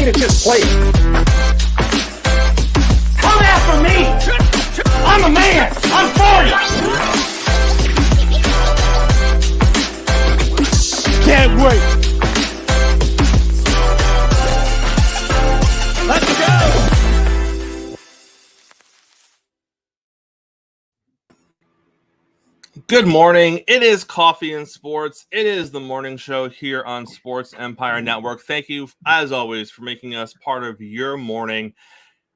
at this plate. Come after me! I'm a man! I'm 40! Can't wait! Let's go! Good morning. It is Coffee and Sports. It is the morning show here on Sports Empire Network. Thank you, as always, for making us part of your morning.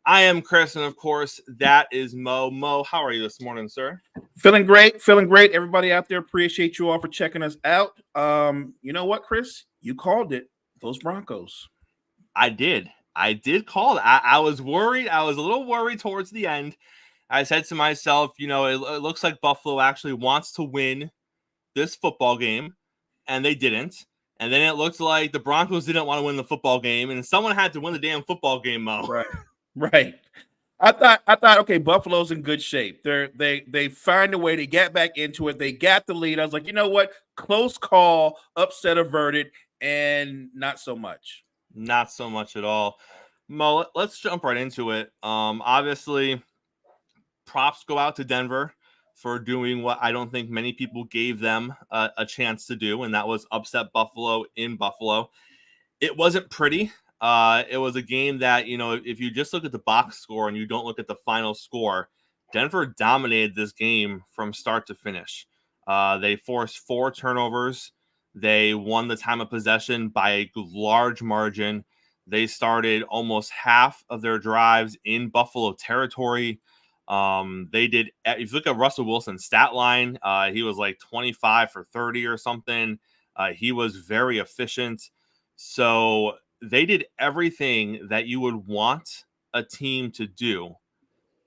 I am Chris, and of course, that is Mo. Mo, how are you this morning, sir? Feeling great. Everybody out there, appreciate you all for checking us out. You know what, Chris? You called it. Those Broncos. I did call it. I was worried. I was a little worried towards the end. I said to myself, you know, it looks like Buffalo actually wants to win this football game, and they didn't. And then it looked like the Broncos didn't want to win the football game, and someone had to win the damn football game, Mo. Right. I thought, okay, Buffalo's in good shape. They find a way to get back into it. They got the lead. I was like, you know what? Close call, upset averted, and not so much. Not so much at all. Mo, let's jump right into it. Obviously, props go out to Denver for doing what I don't think many people gave them a chance to do, and that was upset Buffalo in Buffalo. It wasn't pretty. It was a game that, you know, if you just look at the box score and you don't look at the final score, Denver dominated this game from start to finish. They forced 4 turnovers. They won the time of possession by a large margin. They started almost half of their drives in Buffalo territory. They did, if you look at Russell Wilson's stat line, he was like 25 for 30 or something. He was very efficient. So they did everything that you would want a team to do,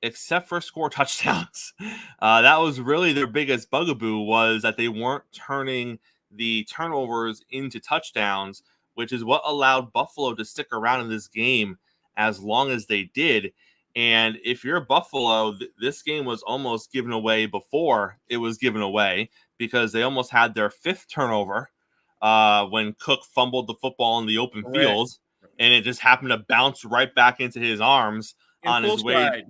except for score touchdowns. That was really their biggest bugaboo, was that they weren't turning the turnovers into touchdowns, which is what allowed Buffalo to stick around in this game as long as they did. And if you're Buffalo, this game was almost given away before it was given away, because they almost had their 5th turnover when Cook fumbled the football in the open field, and it just happened to bounce right back into his arms on his way,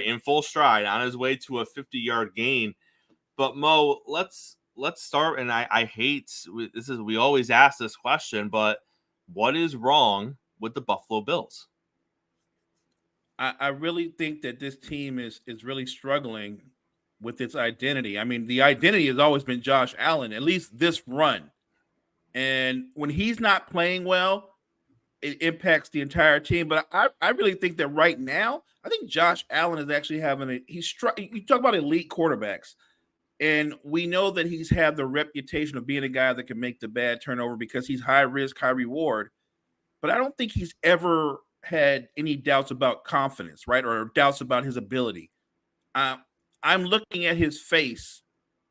in full stride, on his way to a 50-yard gain. But Mo, let's start. And I hate this, is we always ask this question, but what is wrong with the Buffalo Bills? I really think that this team is really struggling with its identity. I mean, the identity has always been Josh Allen, at least this run. And when he's not playing well, it impacts the entire team. But I really think that right now, I think Josh Allen is actually having you talk about elite quarterbacks. And we know that he's had the reputation of being a guy that can make the bad turnover because he's high risk, high reward. But I don't think he's ever had any doubts about confidence, right? Or doubts about his ability. I'm looking at his face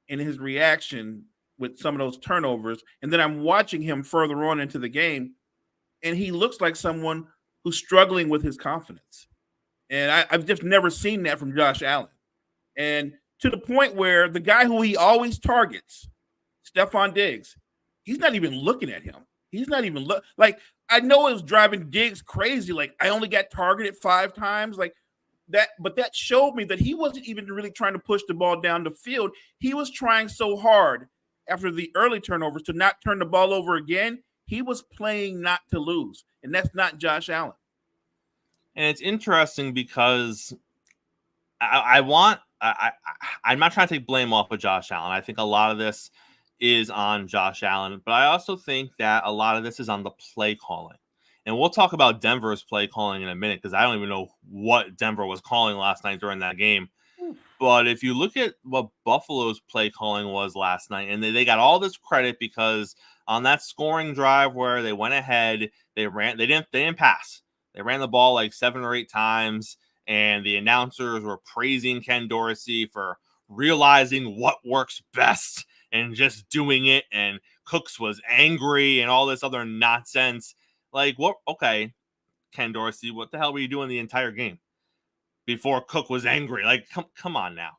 and his reaction with some of those turnovers, and then I'm watching him further on into the game, and he looks like someone who's struggling with his confidence. And I've just never seen that from Josh Allen. And to the point where the guy who he always targets, Stephon Diggs, he's not even looking at him. He's not even like, I know it was driving Diggs crazy. Like, I only got targeted 5 times, like that. But that showed me that he wasn't even really trying to push the ball down the field. He was trying so hard after the early turnovers to not turn the ball over again. He was playing not to lose, and that's not Josh Allen. And it's interesting because I'm not trying to take blame off of Josh Allen. I think a lot of this is on Josh Allen, but I also think that a lot of this is on the play calling. And we'll talk about Denver's play calling in a minute, because I don't even know what Denver was calling last night during that game. But if you look at what Buffalo's play calling was last night, and they got all this credit because on that scoring drive where they went ahead, they didn't pass. They ran the ball like 7 or 8 times, and the announcers were praising Ken Dorsey for realizing what works best and just doing it. And Cooks was angry and all this other nonsense. Like, what? Okay, Ken Dorsey, what the hell were you doing the entire game before Cook was angry? Like, come on now.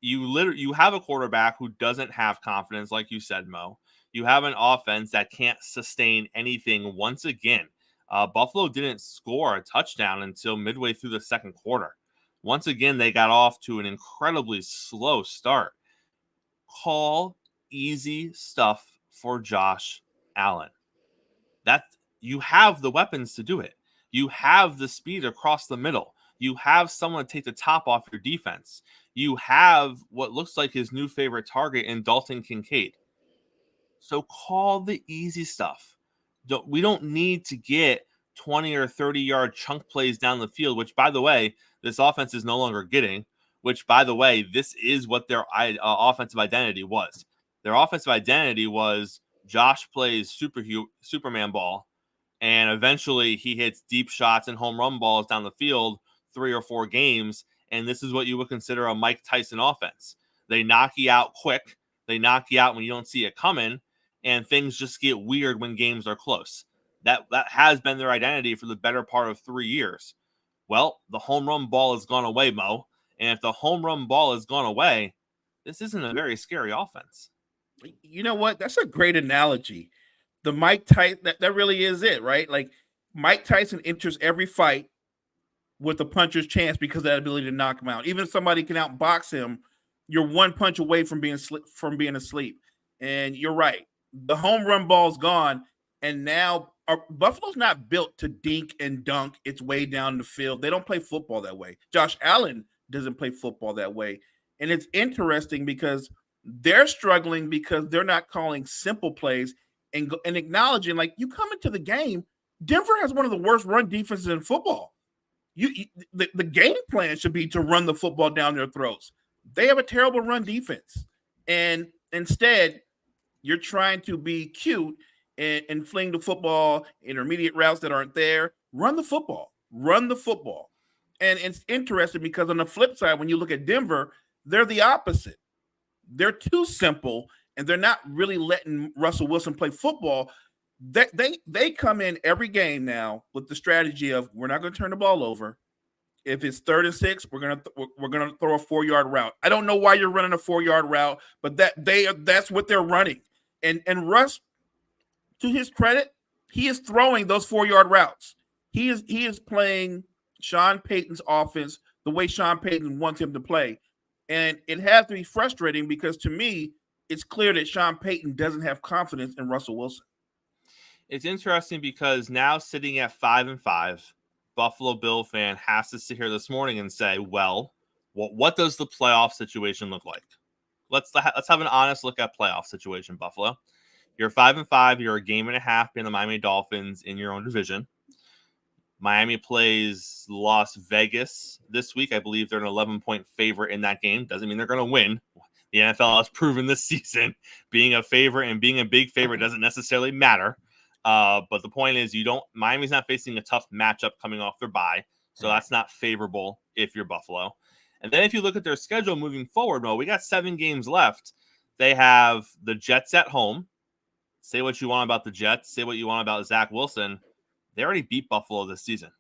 You have a quarterback who doesn't have confidence, like you said, Mo. You have an offense that can't sustain anything once again. Buffalo didn't score a touchdown until midway through the second quarter. Once again, they got off to an incredibly slow start. Call easy stuff for Josh Allen. That you have the weapons to do it. You have the speed across the middle. You have someone to take the top off your defense. You have what looks like his new favorite target in Dalton Kincaid. So call the easy stuff. We don't need to get 20 or 30-yard chunk plays down the field, which, by the way, this offense is no longer getting, which, by the way, this is what their offensive identity was. Their offensive identity was Josh plays Superman ball, and eventually he hits deep shots and home run balls down the field 3 or 4 games, and this is what you would consider a Mike Tyson offense. They knock you out quick. They knock you out when you don't see it coming, and things just get weird when games are close. That has been their identity for the better part of 3 years. Well, the home run ball has gone away, Mo. And if the home run ball has gone away, this isn't a very scary offense. You know what? That's a great analogy. The Mike Tyson, that really is it, right? Like Mike Tyson enters every fight with a puncher's chance because of that ability to knock him out. Even if somebody can outbox him, you're one punch away from being asleep. And you're right. The home run ball's gone, and now Buffalo's not built to dink and dunk its way down the field. They don't play football that way. Josh Allen doesn't play football that way. And it's interesting because they're struggling because they're not calling simple plays and acknowledging, like, you come into the game, Denver has one of the worst run defenses in football. The game plan should be to run the football down their throats. They have a terrible run defense. And instead, you're trying to be cute and fling the football, intermediate routes that aren't there. Run the football. And it's interesting because on the flip side, when you look at Denver, they're the opposite. They're too simple, and they're not really letting Russell Wilson play football. They come in every game now with the strategy of, we're not going to turn the ball over. If it's 3rd and 6, we're gonna throw a 4-yard route. I don't know why you're running a 4-yard route, but that's what they're running. And Russ, to his credit, he is throwing those 4-yard routes. He is playing Sean Payton's offense the way Sean Payton wants him to play. And it has to be frustrating because, to me, it's clear that Sean Payton doesn't have confidence in Russell Wilson. It's interesting because now sitting at 5-5, Buffalo Bill fan has to sit here this morning and say, well, what does the playoff situation look like? Let's have an honest look at playoff situation, Buffalo. You're 5-5. You're a game and a half behind the Miami Dolphins in your own division. Miami plays Las Vegas this week. I believe they're an 11-point favorite in that game. Doesn't mean they're going to win. The NFL has proven this season being a favorite and being a big favorite doesn't necessarily matter. But the point is, Miami's not facing a tough matchup coming off their bye, so that's not favorable if you're Buffalo. And then if you look at their schedule moving forward, we got 7 games left. They have the Jets at home. Say what you want about the Jets. Say what you want about Zach Wilson. They already beat Buffalo this season.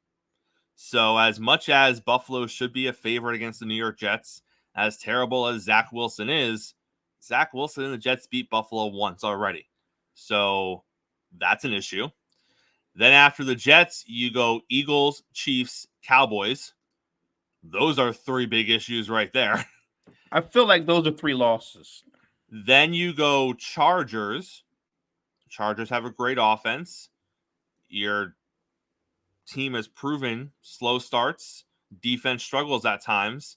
So as much as Buffalo should be a favorite against the New York Jets, as terrible as Zach Wilson is, Zach Wilson and the Jets beat Buffalo once already. So that's an issue. Then after the Jets, you go Eagles, Chiefs, Cowboys. Those are 3 big issues right there. I feel like those are 3 losses. Then you go Chargers. Chargers have a great offense. Your team has proven slow starts. Defense struggles at times.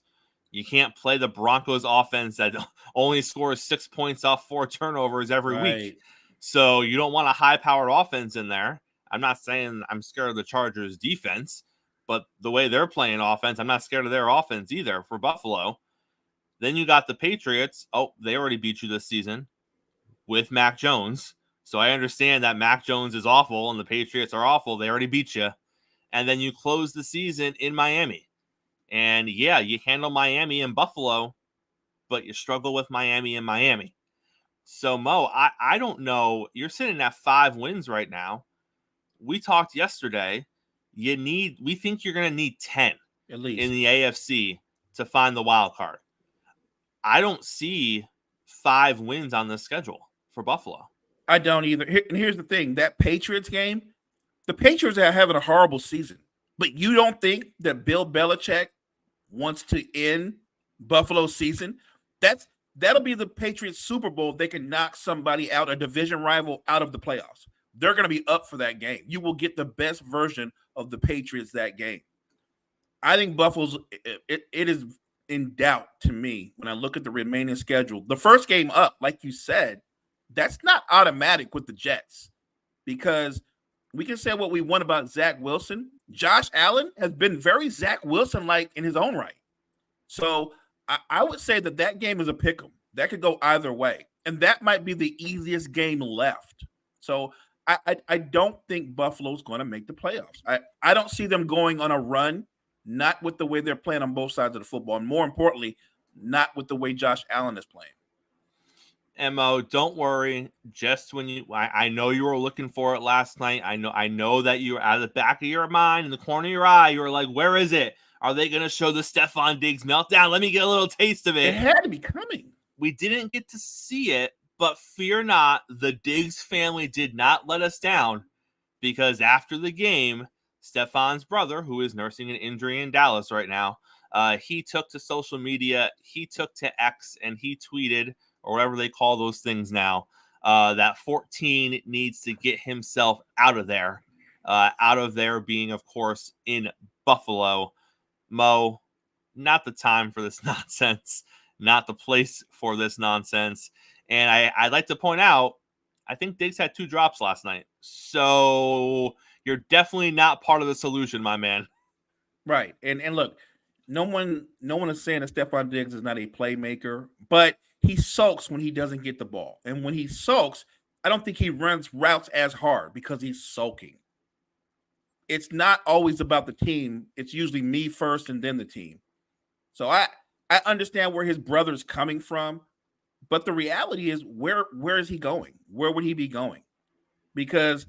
You can't play the Broncos offense that only scores 6 points off 4 turnovers every week. So you don't want a high-powered offense in there. I'm not saying I'm scared of the Chargers defense, but the way they're playing offense, I'm not scared of their offense either for Buffalo. Then you got the Patriots. Oh, they already beat you this season with Mac Jones. So I understand that Mac Jones is awful and the Patriots are awful. They already beat you. And then you close the season in Miami. And yeah, you handle Miami and Buffalo, but you struggle with Miami and Miami. So Mo, I don't know. You're sitting at 5 wins right now. We talked yesterday. We think you're going to need 10 at least in the AFC to find the wild card. I don't see 5 wins on the schedule for Buffalo. I don't either. And here's the thing: that Patriots game, the Patriots are having a horrible season, but you don't think that Bill Belichick wants to end Buffalo's season? That'll be the Patriots Super Bowl if they can knock somebody out, a division rival, out of the playoffs. They're going to be up for that game. You will get the best version of the Patriots that game. I think Buffalo's it is in doubt to me when I look at the remaining schedule. The first game up, like you said, that's not automatic with the Jets, because we can say what we want about Zach Wilson. Josh Allen has been very Zach Wilson-like in his own right. So I would say that game is a pick 'em. That could go either way. And that might be the easiest game left. So I don't think Buffalo's going to make the playoffs. I don't see them going on a run, not with the way they're playing on both sides of the football. And more importantly, not with the way Josh Allen is playing. Mo, don't worry. Just when I know you were looking for it last night. I know that you were out of the back of your mind, in the corner of your eye. You were like, where is it? Are they going to show the Stephon Diggs meltdown? Let me get a little taste of it. It had to be coming. We didn't get to see it, but fear not, the Diggs family did not let us down, because after the game, Stephon's brother, who is nursing an injury in Dallas right now, he took to social media, he took to X, and he tweeted, or whatever they call those things now, that 14 needs to get himself out of there being, of course, in Buffalo. Mo, not the time for this nonsense, not the place for this nonsense. And I'd like to point out, I think Diggs had 2 drops last night. So you're definitely not part of the solution, my man. Right. And look, no one is saying that Stephon Diggs is not a playmaker, but he sulks when he doesn't get the ball. And when he sulks, I don't think he runs routes as hard because he's sulking. It's not always about the team. It's usually me first and then the team. So I understand where his brother's coming from, but the reality is, where is he going? Where would he be going? Because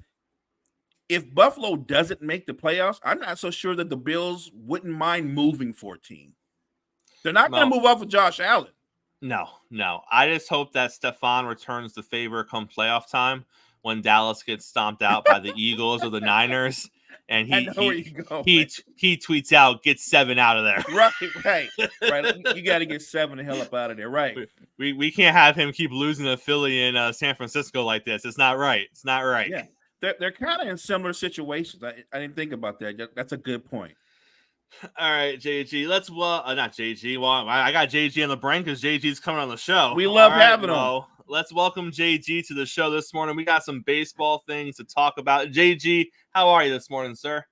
if Buffalo doesn't make the playoffs, I'm not so sure that the Bills wouldn't mind moving 14. They're not going to move off of Josh Allen. No. I just hope that Stephon returns the favor come playoff time when Dallas gets stomped out by the Eagles or the Niners. And he tweets out, get 7 out of there. Right. You got to get 7 the hell up out of there. Right. We can't have him keep losing to Philly and San Francisco like this. It's not right. It's not right. Yeah. They're kind of in similar situations. I didn't think about that. That's a good point. All right, JG. Not JG. Well, I got JG on the brain because JG's coming on the show. We love having him. Let's welcome JG to the show this morning. We got some baseball things to talk about. JG, how are you this morning, sir?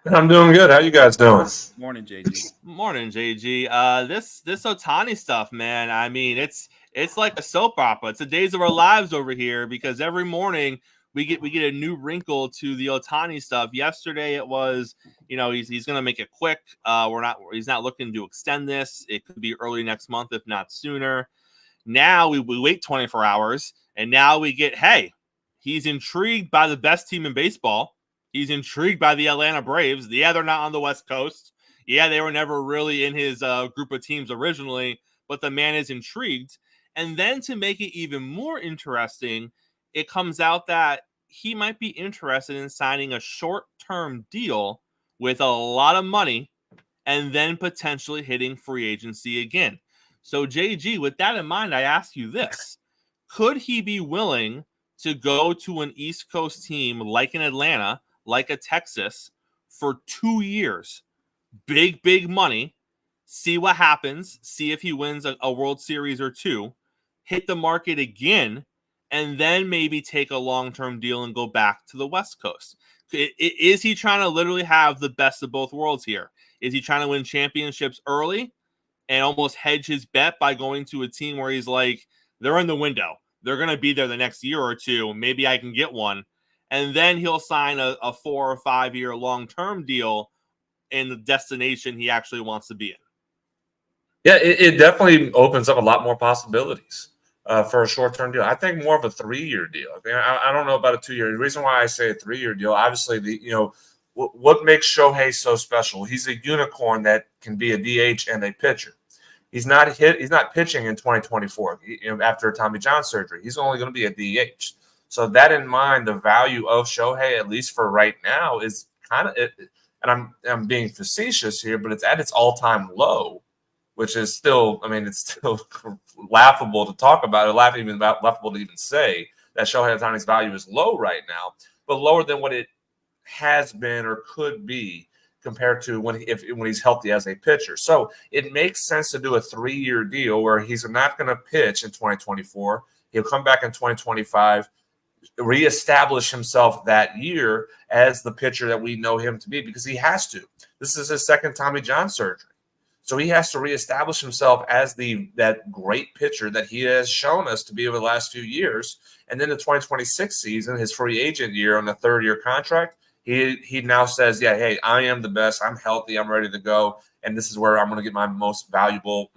I'm doing good. How you guys doing? Morning, JG. Morning, JG. This Ohtani stuff, man. I mean, it's like a soap opera. It's the days of our lives over here, because every morning we get a new wrinkle to the Ohtani stuff. Yesterday it was, he's going to make it quick. He's not looking to extend this. It could be early next month, if not sooner. Now we wait 24 hours, and now we get, hey, he's intrigued by the best team in baseball. He's intrigued by the Atlanta Braves. Yeah, they're not on the West Coast. Yeah, they were never really in his group of teams originally, but the man is intrigued. And then to make it even more interesting, it comes out that he might be interested in signing a short-term deal with a lot of money and then potentially hitting free agency again. So, JG, with that in mind, I ask you this. Could he be willing to go to an East Coast team like an Atlanta, like a Texas, for 2 years? Big money. See what happens. See if he wins a World Series or 2. Hit the market again, and then maybe take a long-term deal and go back to the West Coast. Is he trying to literally have the best of both worlds here? Is he trying to win championships early and almost hedge his bet by going to a team where he's like, they're in the window, they're going to be there the next year or 2, maybe I can get one, and then he'll sign a 4 or 5 year long-term deal in the destination he actually wants to be in? Yeah, it definitely opens up a lot more possibilities for a short-term deal. I think more of a 3-year deal. I don't know about a 2-year. The reason why I say a 3-year deal, obviously, what makes Shohei so special? He's a unicorn that can be a DH and a pitcher. He's not pitching in 2024 after Tommy John surgery. He's only going to be a DH. So that in mind, the value of Shohei, at least for right now, is kind of and I'm being facetious here, but it's at its all-time low, which is still, I mean, it's still laughable to talk about, or laughable to even say that Shohei Ohtani's value is low right now, but lower than what it has been or could be compared to when he's healthy as a pitcher. So it makes sense to do a 3-year deal where he's not going to pitch in 2024. He'll come back in 2025, reestablish himself that year as the pitcher that we know him to be, because he has to. This is his second Tommy John surgery. So he has to reestablish himself as that great pitcher that he has shown us to be over the last few years. And then the 2026 season, his free agent year on the 3rd-year contract, he now says, yeah, hey, I am the best. I'm healthy. I'm ready to go. And this is where I'm going to get my most valuable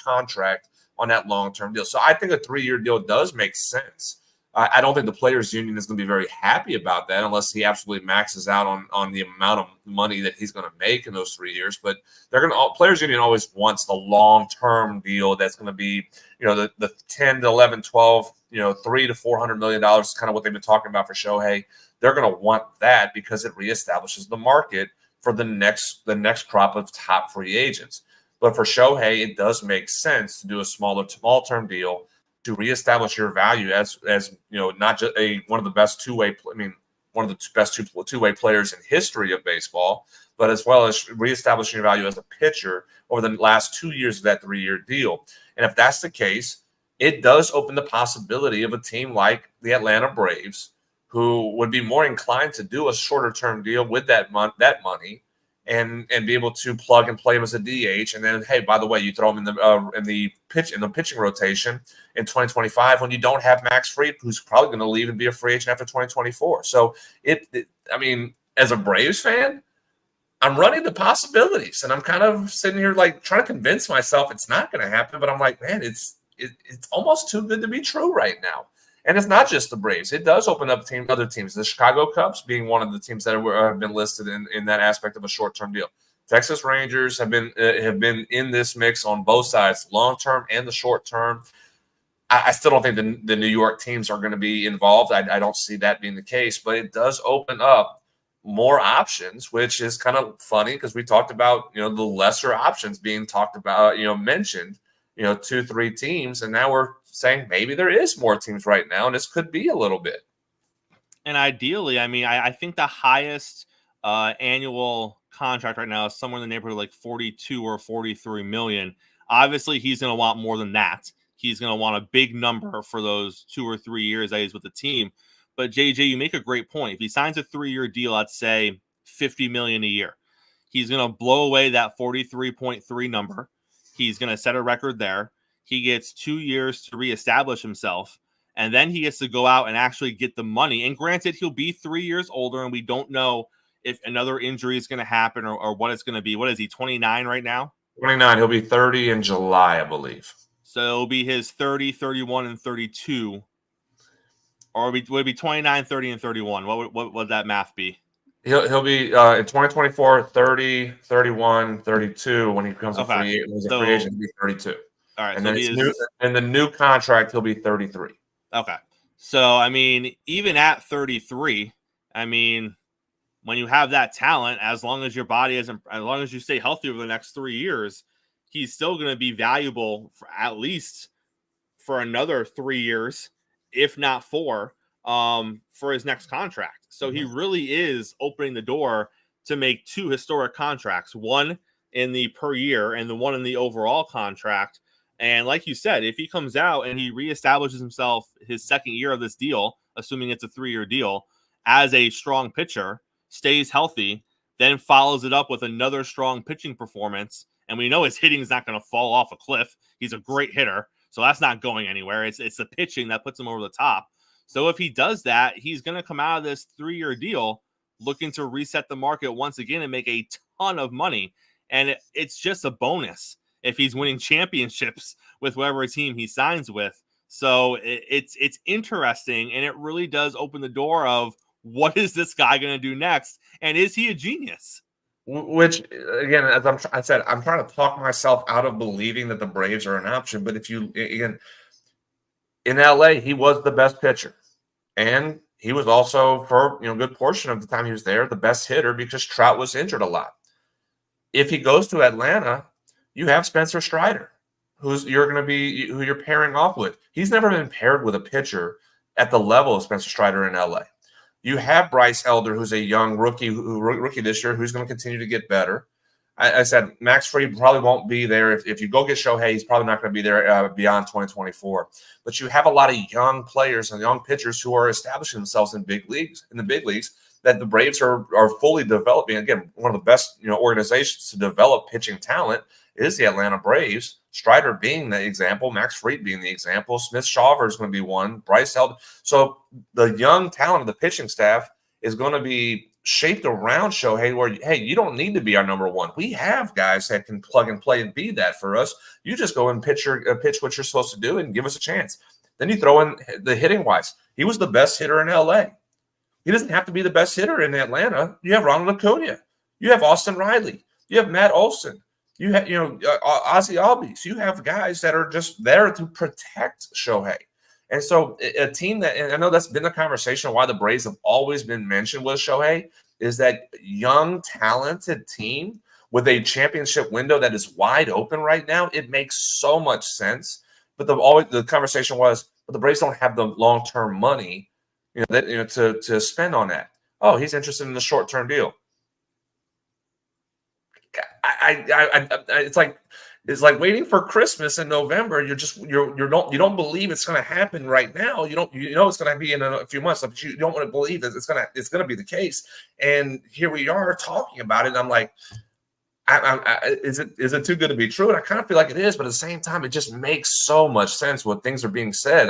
contract on that long-term deal. So I think a 3-year deal does make sense. I don't think the Players Union is going to be very happy about that unless he absolutely maxes out on the amount of money that he's going to make in those 3 years. But Players Union always wants the long-term deal that's going to be, the 10 to 11, 12, $300 to $400 million is kind of what they've been talking about for Shohei. They're going to want that because it reestablishes the market for the next crop of top free agents. But for Shohei, it does make sense to do a small-term deal to reestablish your value as not just one of the best two-way players in history of baseball, but as well as reestablishing your value as a pitcher over the last 2 years of that 3-year deal. And if that's the case, it does open the possibility of a team like the Atlanta Braves, who would be more inclined to do a shorter-term deal with that money and be able to plug and play him as a DH. And then, hey, by the way, you throw him in the pitching rotation in 2025 when you don't have Max Fried, who's probably going to leave and be a free agent after 2024. So as a Braves fan, I'm running the possibilities, and I'm kind of sitting here like trying to convince myself it's not going to happen. But I'm like, man, it's almost too good to be true right now. And it's not just the Braves. It does open up other teams. The Chicago Cubs being one of the teams that have been listed in that aspect of a short-term deal. Texas Rangers have been in this mix on both sides, long-term and the short-term. I still don't think the New York teams are going to be involved. I don't see that being the case, but it does open up more options, which is kind of funny because we talked about the lesser options being talked about, mentioned, 2-3 teams, and now we're saying maybe there is more teams right now, and this could be a little bit. And ideally, I mean, I think the highest annual contract right now is somewhere in the neighborhood of like 42 or 43 million. Obviously, he's going to want more than that. He's going to want a big number for those 2 or 3 years that he's with the team. But JJ, you make a great point. If he signs a 3-year deal, let's say 50 million a year, he's going to blow away that 43.3 number. He's going to set a record there. He gets 2 years to reestablish himself, and then he gets to go out and actually get the money. And granted, he'll be 3 years older, and we don't know if another injury is going to happen or what it's going to be. What is he, 29 right now? 29. He'll be 30 in July, I believe. So it'll be his 30, 31, and 32. Or would it be 29, 30, and 31? What would that math be? He'll be in 2024, 30, 31, 32 when he becomes a free agent. When he's a free agent, he'll be 32. All right. And then in the new contract, he'll be 33. Okay. So, I mean, even at 33, I mean, when you have that talent, as long as your body isn't, as long as you stay healthy over the next 3 years, he's still going to be valuable for at least for another 3 years, if not 4, for his next contract. So he really is opening the door to make 2 historic contracts, one in the per year and the one in the overall contract. And like you said, if he comes out and he reestablishes himself his second year of this deal, assuming it's a 3-year deal, as a strong pitcher, stays healthy, then follows it up with another strong pitching performance, and we know his hitting is not going to fall off a cliff. He's a great hitter, so that's not going anywhere. It's the pitching that puts him over the top. So if he does that, he's going to come out of this 3-year deal looking to reset the market once again and make a ton of money. And it's just a bonus if he's winning championships with whatever team he signs with. So it's interesting, and it really does open the door of what is this guy going to do next, and is he a genius? Which, again, as I said, I'm trying to talk myself out of believing that the Braves are an option. But if you, again, in LA, he was the best pitcher. And he was also, for a good portion of the time he was there, the best hitter because Trout was injured a lot. If he goes to Atlanta, you have Spencer Strider, who you're pairing off with. He's never been paired with a pitcher at the level of Spencer Strider in LA. You have Bryce Elder, who's a young rookie this year, who's going to continue to get better. I said Max Fried probably won't be there. If you go get Shohei, he's probably not going to be there beyond 2024. But you have a lot of young players and young pitchers who are establishing themselves in the big leagues that the Braves are fully developing. Again, one of the best organizations to develop pitching talent is the Atlanta Braves. Strider being the example, Max Fried being the example, Smith Shawver is going to be one, Bryce Elder. So the young talent of the pitching staff is going to be shaped around Shohei where, hey, you don't need to be our number one. We have guys that can plug and play and be that for us. You just go and pitch what you're supposed to do and give us a chance. Then you throw in the hitting wise. He was the best hitter in LA. He doesn't have to be the best hitter in Atlanta. You have Ronald Acuna. You have Austin Riley. You have Matt Olson. You have, Ozzie Albies. You have guys that are just there to protect Shohei. And so a team that, and I know that's been the conversation why the Braves have always been mentioned with Shohei, is that young, talented team with a championship window that is wide open right now. It makes so much sense. But the conversation was, but the Braves don't have the long-term money, to spend on that. Oh, he's interested in the short-term deal. It's like waiting for Christmas in November. You don't believe it's going to happen right now. You it's going to be in a few months, but you don't want to believe that it's going to be the case. And here we are talking about it. And I'm like, is it too good to be true? And I kind of feel like it is, but at the same time, it just makes so much sense what things are being said.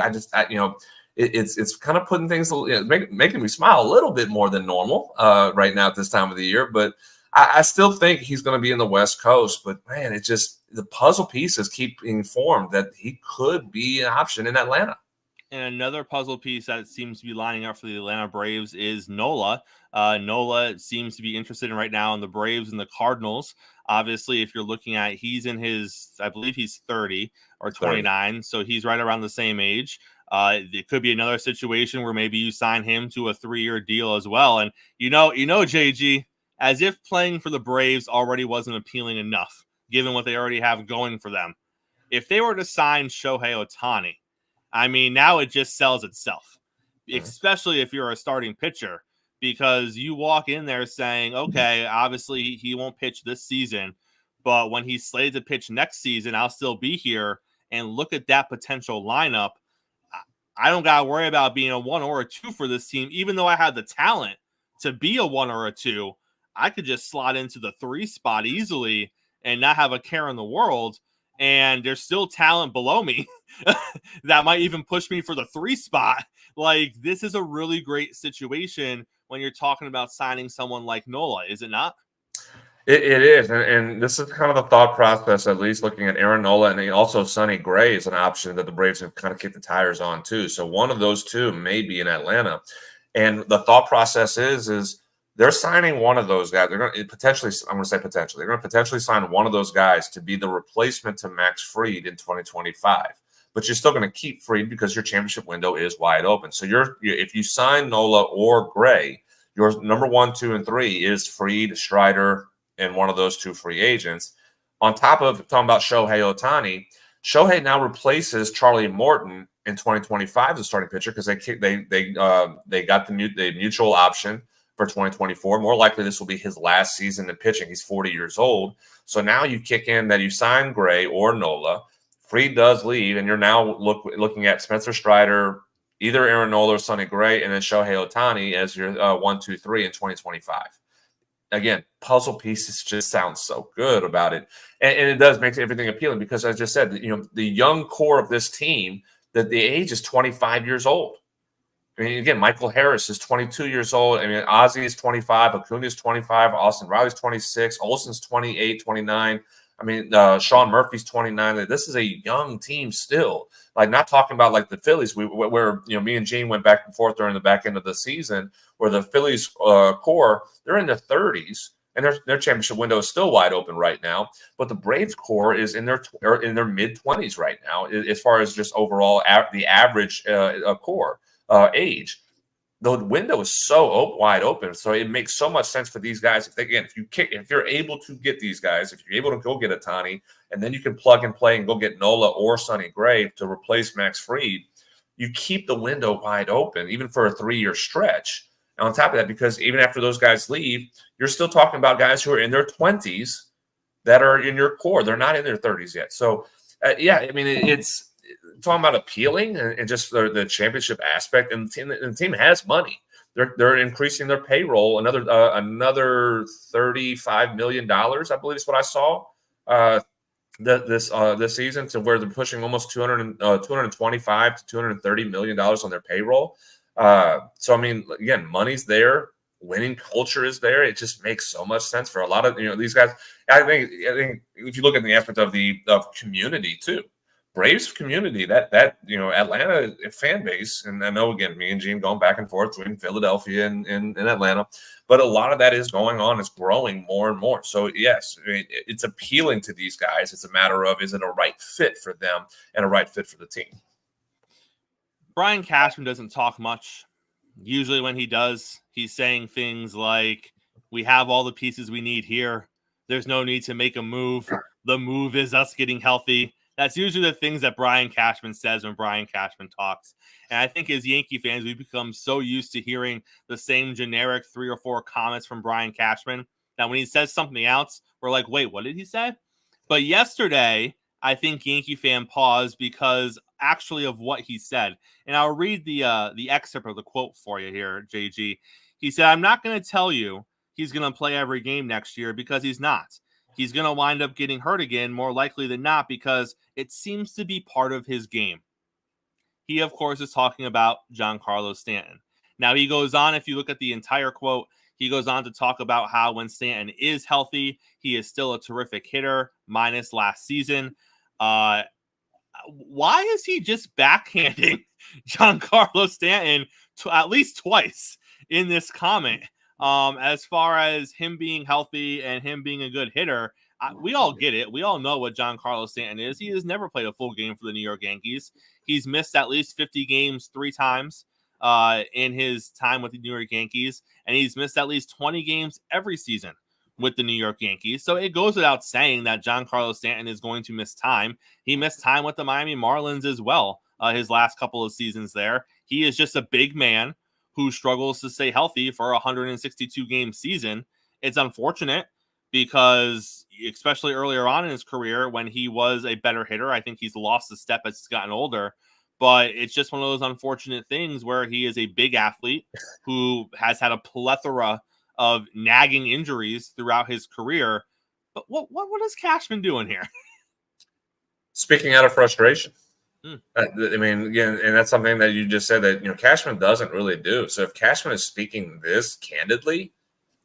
It's kind of putting things, making me smile a little bit more than normal right now at this time of the year. But I still think he's going to be in the West Coast. But man, it just, the puzzle pieces keep being formed that he could be an option in Atlanta. And another puzzle piece that seems to be lining up for the Atlanta Braves is Nola. Nola seems to be interested in right now in the Braves and the Cardinals. Obviously, if you're looking at, he's in his, I believe he's 30 or 29, 30. So he's right around the same age. It could be another situation where maybe you sign him to a 3-year deal as well. And JG, as if playing for the Braves already wasn't appealing enough, given what they already have going for them. If they were to sign Shohei Ohtani, I mean, now it just sells itself, especially if you're a starting pitcher, because you walk in there saying, okay, obviously he won't pitch this season, but when he's slated to pitch next season, I'll still be here. And look at that potential lineup. I don't got to worry about being a 1 or a 2 for this team, even though I have the talent to be a 1 or a 2. I could just slot into the 3 spot easily and not have a care in the world. And there's still talent below me that might even push me for the 3 spot. Like, this is a really great situation when you're talking about signing someone like Nola, is it not? It is. And this is kind of the thought process, at least looking at Aaron Nola, and also Sonny Gray is an option that the Braves have kind of kicked the tires on too. So one of those two may be in Atlanta. And the thought process is they're signing one of those guys. They're going to potentially sign one of those guys to be the replacement to Max Fried in 2025. But you're still going to keep Fried because your championship window is wide open. So if you sign Nola or Gray, your number 1, 2, and 3 is Fried, Strider, and one of those 2 free agents. On top of talking about Shohei Ohtani, Shohei now replaces Charlie Morton in 2025 as a starting pitcher because they got the mutual option for 2024. More likely, this will be his last season in pitching. He's 40 years old. So now you kick in that you sign Gray or Nola. Fried does leave, and you're now looking at Spencer Strider, either Aaron Nola or Sonny Gray, and then Shohei Ohtani as your 1, 2, 3 in 2025. Again, puzzle pieces just sound so good about it. And it does make everything appealing because, as I just said, the young core of this team, that the age is 25 years old. I mean, again, Michael Harris is 22 years old. I mean, Ozzie is 25, Acuna is 25, Austin Riley's 26, Olson's 28, 29. I mean, Sean Murphy's 29. This is a young team still. Like, not talking about like the Phillies, where me and Gene went back and forth during the back end of the season, where the Phillies core, they're in their 30s, and their championship window is still wide open right now. But the Braves core is in their mid 20s right now, as far as just overall the average core age. the window is so wide open. So it makes so much sense for these guys. If you're able to get these guys, if you're able to go get Ohtani, and then you can plug and play and go get Nola or Sonny Gray to replace Max Fried, you keep the window wide open, even for a 3-year stretch. And on top of that, because even after those guys leave, you're still talking about guys who are in their 20s that are in your core. They're not in their 30s yet. So, it's talking about appealing and just the championship aspect. And the team has money. They're increasing their payroll another $35 million, I believe is what I saw this season, to where they're pushing almost $225 to $230 million on their payroll. So, I mean, again, money's there. Winning culture is there. It just makes so much sense for a lot of these guys. I think if you look at the aspect of community too, Braves community, that Atlanta fan base, and I know again, me and Gene going back and forth between Philadelphia and Atlanta, but a lot of that is going on, is growing more and more. So yes, it's appealing to these guys. It's a matter of, is it a right fit for them and a right fit for the team? Brian Cashman doesn't talk much. Usually when he does, he's saying things like, we have all the pieces we need here. There's no need to make a move. The move is us getting healthy. That's usually the things that Brian Cashman says when Brian Cashman talks. And I think as Yankee fans, we've become so used to hearing the same generic 3 or 4 comments from Brian Cashman that when he says something else, we're like, wait, what did he say? But yesterday, I think Yankee fan paused because actually of what he said. And I'll read the excerpt of the quote for you here, JG. He said, I'm not going to tell you he's going to play every game next year, because he's not. He's going to wind up getting hurt again, more likely than not, because it seems to be part of his game. He, of course, is talking about Giancarlo Stanton. Now, he goes on, if you look at the entire quote, he goes on to talk about how when Stanton is healthy, he is still a terrific hitter, minus last season. Why is he just backhanding Giancarlo Stanton at least twice in this comment? As far as him being healthy and him being a good hitter, we all get it. We all know what Giancarlo Stanton is. He has never played a full game for the New York Yankees. He's missed at least 50 games 3 times in his time with the New York Yankees, and he's missed at least 20 games every season with the New York Yankees. So it goes without saying that Giancarlo Stanton is going to miss time. He missed time with the Miami Marlins as well, his last couple of seasons there. He is just a big man who struggles to stay healthy for a 162-game season. It's unfortunate because, especially earlier on in his career when he was a better hitter, I think he's lost a step as he's gotten older. But it's just one of those unfortunate things where he is a big athlete who has had a plethora of nagging injuries throughout his career. But what is Cashman doing here? Speaking out of frustration. I mean, again, and that's something that you just said that, Cashman doesn't really do. So if Cashman is speaking this candidly,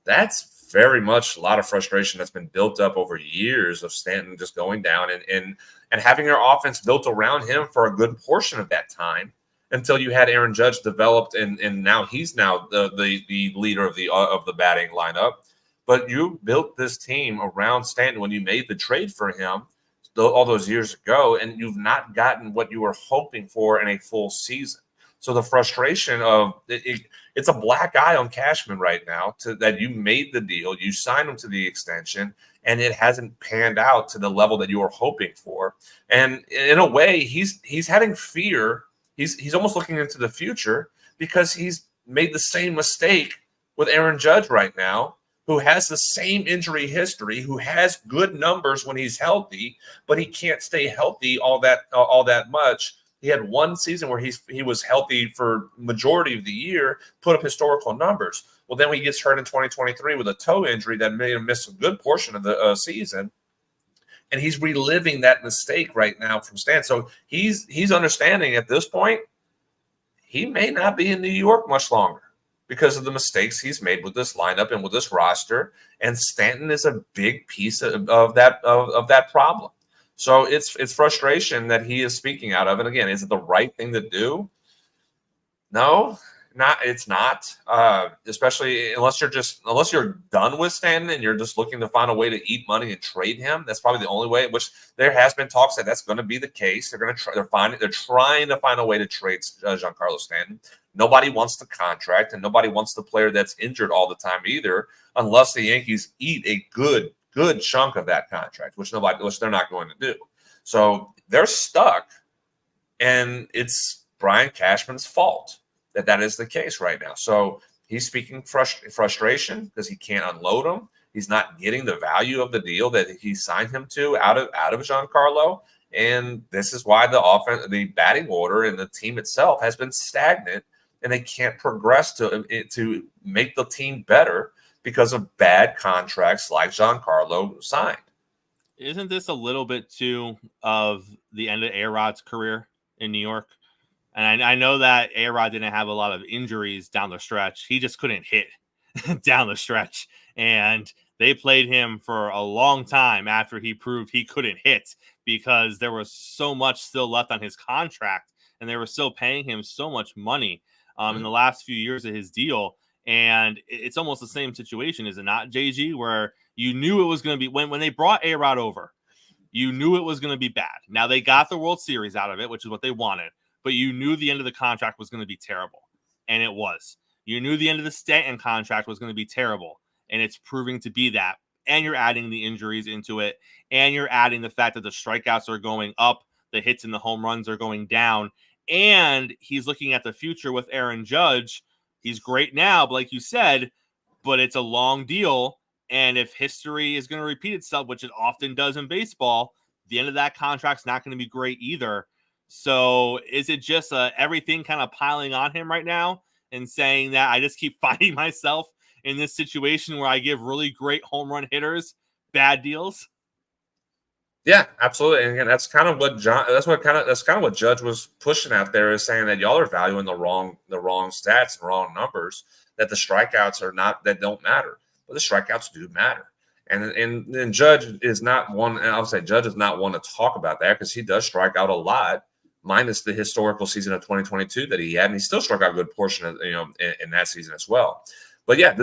that's very much a lot of frustration that's been built up over years of Stanton just going down and having your offense built around him for a good portion of that time until you had Aaron Judge developed and now he's now the leader of the batting lineup. But you built this team around Stanton when you made the trade for him all those years ago, and you've not gotten what you were hoping for in a full season. So the frustration of it's a black eye on Cashman right now that you made the deal, you signed him to the extension, and it hasn't panned out to the level that you were hoping for. And in a way, he's having fear. He's almost looking into the future because he's made the same mistake with Aaron Judge right now, who has the same injury history, who has good numbers when he's healthy, but he can't stay healthy all that much. He had one season where he was healthy for majority of the year, put up historical numbers. Well, then when he gets hurt in 2023 with a toe injury that made him miss a good portion of the season, and he's reliving that mistake right now from Stan. So he's understanding at this point he may not be in New York much longer because of the mistakes he's made with this lineup and with this roster. And Stanton is a big piece of that problem. So it's frustration that he is speaking out of. And again, is it the right thing to do? No. It's not, especially unless you're done with Stanton and you're just looking to find a way to eat money and trade him. That's probably the only way. Which there has been talks that that's going to be the case. They're going to try. They're trying to find a way to trade Giancarlo Stanton. Nobody wants the contract, and nobody wants the player that's injured all the time either, unless the Yankees eat a good chunk of that contract, which they're not going to do. So they're stuck, and it's Brian Cashman's fault that is the case right now. So he's speaking frustration because he can't unload him. He's not getting the value of the deal that he signed him to out of Giancarlo. And this is why the batting order and the team itself has been stagnant, and they can't progress to make the team better because of bad contracts like Giancarlo signed. Isn't this a little bit too of the end of A-Rod's career in New York? And I know that A-Rod didn't have a lot of injuries down the stretch. He just couldn't hit down the stretch. And they played him for a long time after he proved he couldn't hit because there was so much still left on his contract. And they were still paying him so much money in the last few years of his deal. And it's almost the same situation, is it not, JG, where you knew it was going to be when they brought A-Rod over, you knew it was going to be bad. Now they got the World Series out of it, which is what they wanted. But you knew the end of the contract was going to be terrible, and it was. You knew the end of the Stanton contract was going to be terrible, and it's proving to be that. And you're adding the injuries into it, and you're adding the fact that the strikeouts are going up, the hits and the home runs are going down, and he's looking at the future with Aaron Judge. He's great now, but like you said, but it's a long deal, and if history is going to repeat itself, which it often does in baseball, the end of that contract's not going to be great either. So is it just everything kind of piling on him right now and saying that I just keep finding myself in this situation where I give really great home run hitters bad deals? Yeah, absolutely. And again, that's kind of what Judge was pushing out there, is saying that y'all are valuing the wrong stats and wrong numbers, that the strikeouts that don't matter. But the strikeouts do matter. And Judge is not one, and I'll say Judge is not one to talk about that because he does strike out a lot, minus the historical season of 2022 that he had, and he still struck out a good portion of in that season as well. But yeah,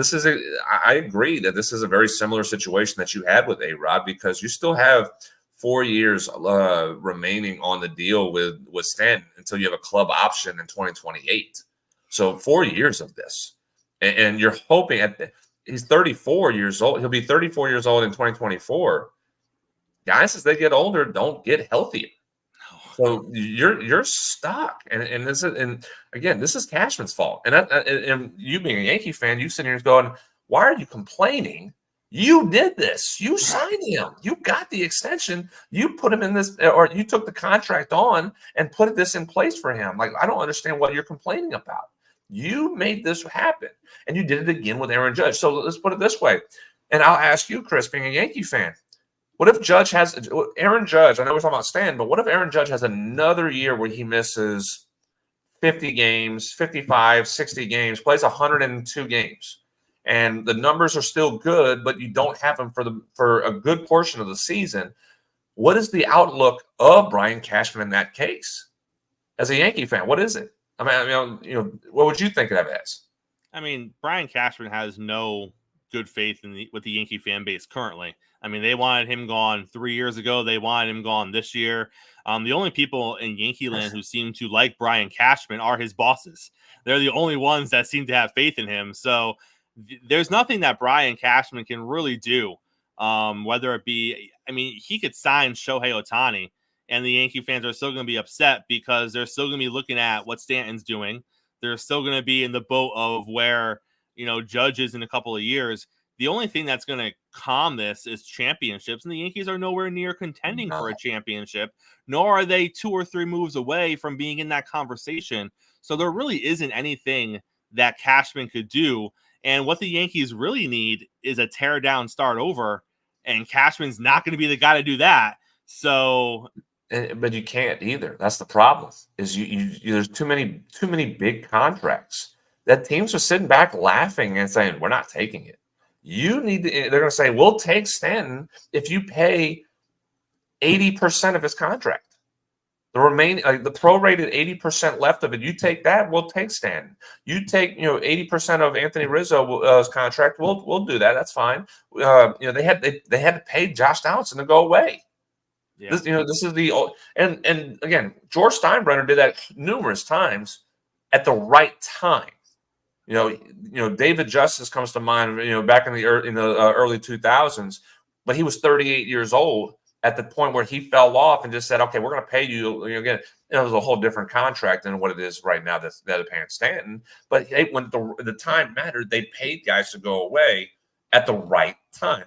I agree that this is a very similar situation that you had with A-Rod, because you still have 4 years remaining on the deal with Stanton until you have a club option in 2028. So 4 years of this, and you're hoping he's 34 years old. He'll be 34 years old in 2024. Guys, as they get older, don't get healthier. So you're stuck, and this is Cashman's fault. And you being a Yankee fan, you sitting here going, "Why are you complaining? You did this. You signed him. You got the extension. You put him in this, or you took the contract on and put this in place for him. Like, I don't understand what you're complaining about. You made this happen, and you did it again with Aaron Judge. So let's put it this way, and I'll ask you, Chris, being a Yankee fan, what if Aaron Judge, I know we're talking about Stan, but what if Aaron Judge has another year where he misses 50 games, 55, 60 games, plays 102 games, and the numbers are still good, but you don't have him for a good portion of the season? What is the outlook of Brian Cashman in that case? As a Yankee fan, what is it? I mean, what would you think of that as? I mean, Brian Cashman has no good faith with the Yankee fan base currently. I mean, they wanted him gone 3 years ago. They wanted him gone this year. The only people in Yankee land who seem to like Brian Cashman are his bosses. They're the only ones that seem to have faith in him. So there's nothing that Brian Cashman can really do, whether it be, I mean, he could sign Shohei Ohtani, and the Yankee fans are still going to be upset because they're still going to be looking at what Stanton's doing. They're still going to be in the boat of where, Judge is in a couple of years. The only thing that's going to calm this is championships, and the Yankees are nowhere near contending for a championship, nor are they 2 or 3 moves away from being in that conversation. So there really isn't anything that Cashman could do. And what the Yankees really need is a tear down, start over, and Cashman's not going to be the guy to do that. So, but you can't either. That's the problem. Is there's too many big contracts that teams are sitting back laughing and saying, "We're not taking it." You need to. They're going to say, "We'll take Stanton if you pay 80% of his contract." The remaining, the prorated 80% left of it, you take that, we'll take Stanton. You take 80% of Anthony Rizzo's contract, we'll do that. That's fine. They had to pay Josh Donaldson to go away. Yeah. This is the and again, George Steinbrenner did that numerous times at the right time. David Justice comes to mind. Back in the early 2000s, but he was 38 years old at the point where he fell off and just said, "Okay, we're going to pay you." Again, it was a whole different contract than what it is right now that they're paying Stanton. But when the time mattered, they paid guys to go away at the right time.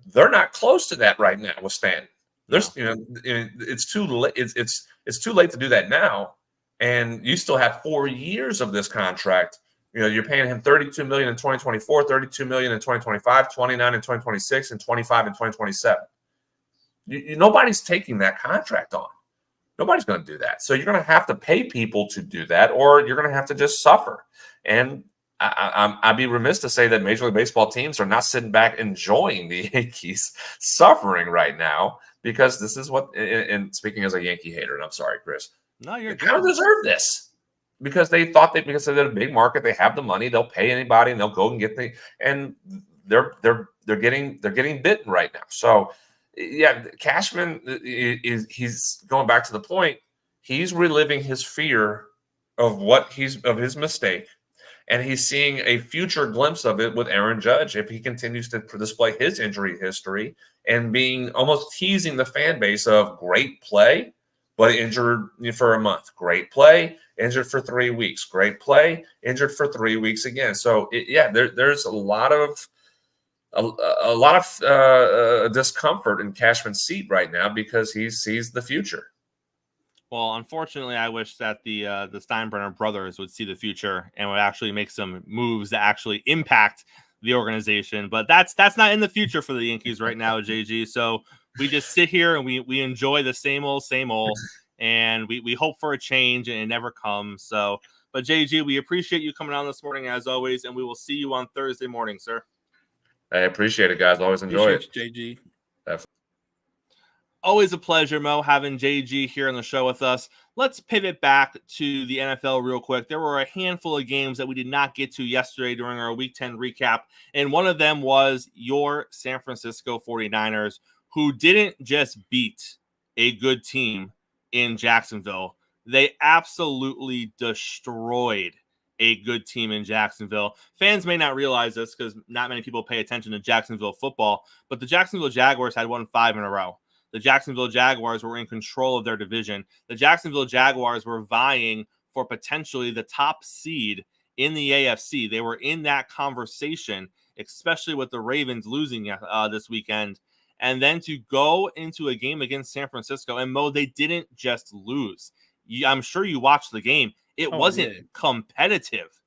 They're not close to that right now with Stanton. There's, it's too late. It's too late to do that now, and you still have 4 years of this contract. You're paying him $32 million in 2024, $32 million in 2025, $29 in 2026, and $25 in 2027. Nobody's taking that contract on. Nobody's going to do that. So you're going to have to pay people to do that, or you're going to have to just suffer. And I'd be remiss to say that Major League Baseball teams are not sitting back enjoying the Yankees suffering right now, because this is what, and speaking as a Yankee hater, and I'm sorry, Chris, no, you're they kind of deserve this, because they thought because they're a big market, they have the money, they'll pay anybody, and they'll go and get and they're getting bitten right now. So yeah, Cashman he's going back to the point. He's reliving his fear of his mistake. And he's seeing a future glimpse of it with Aaron Judge if he continues to display his injury history and being almost teasing the fan base of great play, but injured for a month. Great play, injured for 3 weeks. Great play, injured for 3 weeks again. So there's a lot of discomfort in Cashman's seat right now because he sees the future. Well, unfortunately, I wish that the Steinbrenner brothers would see the future and would actually make some moves that actually impact the organization. But that's not in the future for the Yankees right now, JG. So we just sit here and we enjoy the same old, and we hope for a change, and it never comes. So, but JG, we appreciate you coming on this morning as always, and we will see you on Thursday morning, sir. I appreciate it, guys. Always enjoy it, JG. Definitely. Always a pleasure, Mo, having JG here on the show with us. Let's pivot back to the NFL real quick. There were a handful of games that we did not get to yesterday during our Week 10 recap, and one of them was your San Francisco 49ers, who didn't just beat a good team in Jacksonville. They absolutely destroyed a good team in Jacksonville. Fans may not realize this because not many people pay attention to Jacksonville football, but the Jacksonville Jaguars had won 5 in a row. The Jacksonville Jaguars were in control of their division. The Jacksonville Jaguars were vying for potentially the top seed in the AFC. They were in that conversation, especially with the Ravens losing this weekend. And then to go into a game against San Francisco, and Mo, they didn't just lose. I'm sure you watched the game. It wasn't competitive.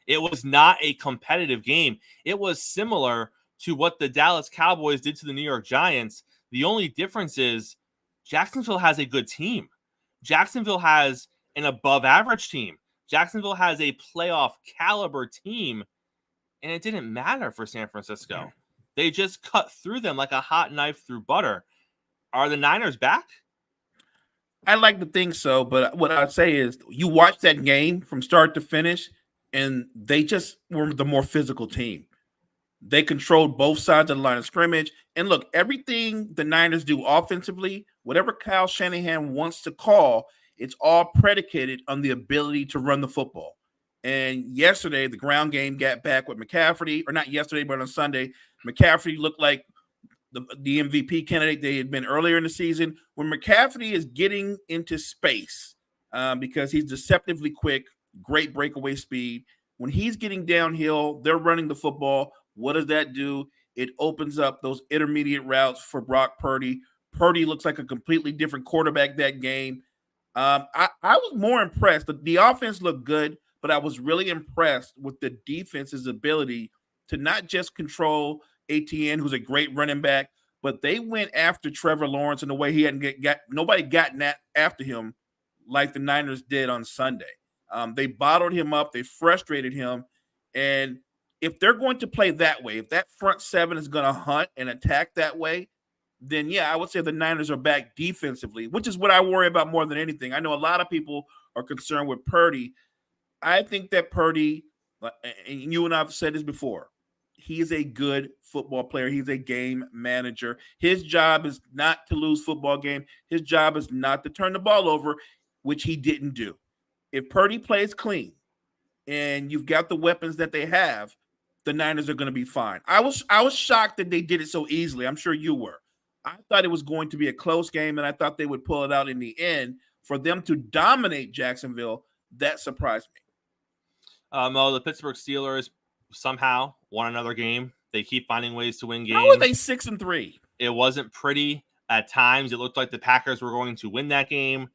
It was not a competitive game. It was similar to what the Dallas Cowboys did to the New York Giants. The only difference is Jacksonville has a good team. Jacksonville has an above-average team. Jacksonville has a playoff caliber team, and it didn't matter for San Francisco. They just cut through them like a hot knife through butter. Are the Niners back? I like to think so, but what I'd say is you watch that game from start to finish, and they just were the more physical team. They controlled both sides of the line of scrimmage. And look, everything the Niners do offensively, whatever Kyle Shanahan wants to call, it's all predicated on the ability to run the football. And yesterday, the ground game got back with McCaffrey, or not yesterday, but on Sunday, McCaffrey looked like the MVP candidate they had been earlier in the season. When McCaffrey is getting into space, because he's deceptively quick, great breakaway speed, when he's getting downhill, they're running the football. What does that do? It opens up those intermediate routes for Brock Purdy. Purdy looks like a completely different quarterback that game. I was more impressed. The offense looked good, but I was really impressed with the defense's ability to not just control Etienne, who's a great running back, but they went after Trevor Lawrence in a way he hadn't nobody gotten after him like the Niners did on Sunday. They bottled him up. They frustrated him. And if they're going to play that way, if that front seven is going to hunt and attack that way, then yeah, I would say the Niners are back defensively, which is what I worry about more than anything. I know a lot of people are concerned with Purdy. I think that Purdy, and you and I have said this before, he is a good football player. He's a game manager. His job is not to lose football game. His job is not to turn the ball over, which he didn't do. If Purdy plays clean and you've got the weapons that they have, the Niners are going to be fine. I was shocked that they did it so easily. I'm sure you were. I thought it was going to be a close game, and I thought they would pull it out in the end. For them to dominate Jacksonville, that surprised me. Mo, the Pittsburgh Steelers somehow won another game. They keep finding ways to win games. How are they 6-3? It wasn't pretty at times. It looked like the Packers were going to win that game.